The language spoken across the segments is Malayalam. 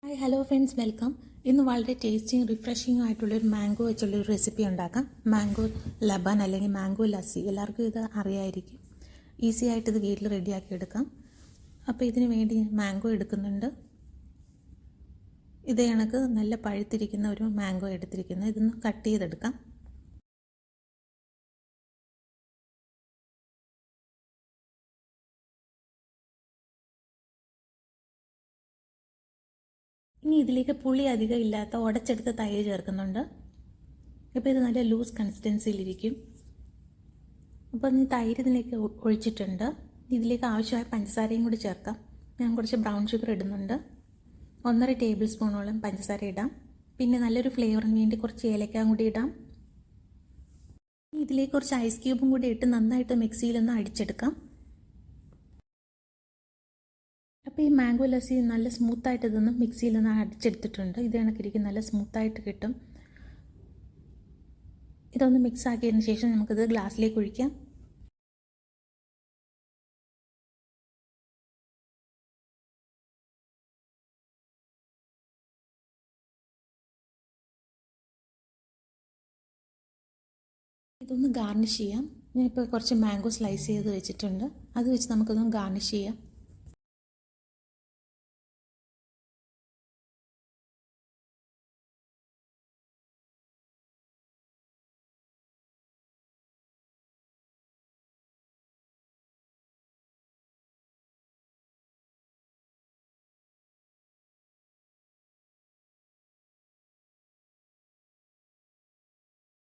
Hi hello friends, welcome. ഇന്ന് വളരെ ടേസ്റ്റിയും റിഫ്രഷിങ്ങും ആയിട്ടുള്ളൊരു മാംഗോ വെച്ചുള്ളൊരു റെസിപ്പി ഉണ്ടാക്കാം. മാംഗോ ലബൻ അല്ലെങ്കിൽ മാംഗോ ലസ്സി, എല്ലാവർക്കും ഇത് അറിയായിരിക്കും. ഈസി ആയിട്ട് ഇത് വീട്ടിൽ റെഡിയാക്കി എടുക്കാം. അപ്പോൾ ഇതിന് വേണ്ടി മാംഗോ എടുക്കുന്നുണ്ട്. ഇത് കണക്ക് നല്ല പഴുത്തിരിക്കുന്ന ഒരു മാംഗോ എടുത്തിരിക്കുന്നത്. ഇതൊന്ന് കട്ട് ചെയ്തെടുക്കാം. ഇനി ഇതിലേക്ക് പുളി അധികം ഇല്ലാത്ത ഉടച്ചെടുത്ത തൈര് ചേർക്കുന്നുണ്ട്. ഇപ്പോൾ ഇത് നല്ല ലൂസ് കൺസിസ്റ്റൻസിയിലിരിക്കും. അപ്പോൾ ഈ തൈര് ഇതിലേക്ക് ഒഴിച്ചിട്ടുണ്ട്. ഇതിലേക്ക് ആവശ്യമായ പഞ്ചസാരയും കൂടി ചേർക്കാം. ഞാൻ കുറച്ച് ബ്രൗൺ ഷുഗർ ഇടുന്നുണ്ട്. 1.5 ടേബിൾ സ്പൂണോളം പഞ്ചസാര ഇടാം. പിന്നെ നല്ലൊരു ഫ്ലേവറിന് വേണ്ടി കുറച്ച് ഏലക്ക കൂടി ഇടാം. ഇതിലേക്ക് കുറച്ച് ഐസ് ക്യൂബും കൂടി ഇട്ട് നന്നായിട്ട് മിക്സിയിലൊന്ന് അടിച്ചെടുക്കാം. അപ്പോൾ ഈ മാംഗോ ലസ്സി നല്ല സ്മൂത്തായിട്ട് ഇതൊന്ന് മിക്സിയിലൊന്ന് അടിച്ചെടുത്തിട്ടുണ്ട്. ഇത് കണക്കിരിക്കും നല്ല സ്മൂത്തായിട്ട് കിട്ടും. ഇതൊന്ന് മിക്സ് ആക്കിയതിന് ശേഷം നമുക്കിത് ഗ്ലാസ്സിലേക്ക് ഒഴിക്കാം. ഇതൊന്ന് ഗാർണിഷ് ചെയ്യാം. ഞാനിപ്പോൾ കുറച്ച് മാംഗോ സ്ലൈസ് ചെയ്ത് വെച്ചിട്ടുണ്ട്. അത് വെച്ച് നമുക്കൊന്ന് ഗാർണിഷ് ചെയ്യാം.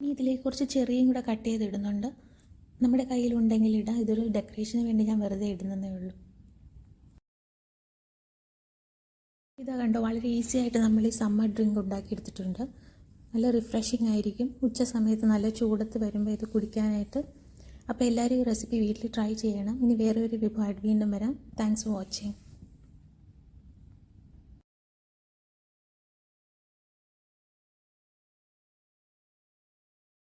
ഇനി ഇതിലേക്ക് കുറച്ച് ചെറിയും കൂടെ കട്ട് ചെയ്തിടുന്നുണ്ട്. നമ്മുടെ കയ്യിലുണ്ടെങ്കിൽ ഇടാം. ഇതൊരു ഡെക്കറേഷന് വേണ്ടി ഞാൻ വെറുതെ ഇടുന്നതേ ഉള്ളൂ. ഇതാ കണ്ടോ, വളരെ ഈസി ആയിട്ട് നമ്മൾ ഈ സമ്മർ ഡ്രിങ്ക് ഉണ്ടാക്കിയെടുത്തിട്ടുണ്ട്. നല്ല റിഫ്രഷിംഗ് ആയിരിക്കും. ഉച്ച സമയത്ത് നല്ല ചൂടത്ത് വരുമ്പോൾ ഇത് കുടിക്കാനായിട്ട്. അപ്പോൾ എല്ലാവരും ഈ റെസിപ്പി വീട്ടിൽ ട്രൈ ചെയ്യണം. ഇനി വേറെ ഒരു വിഭവമായിട്ട് വീണ്ടും വരാം. Thanks for watching.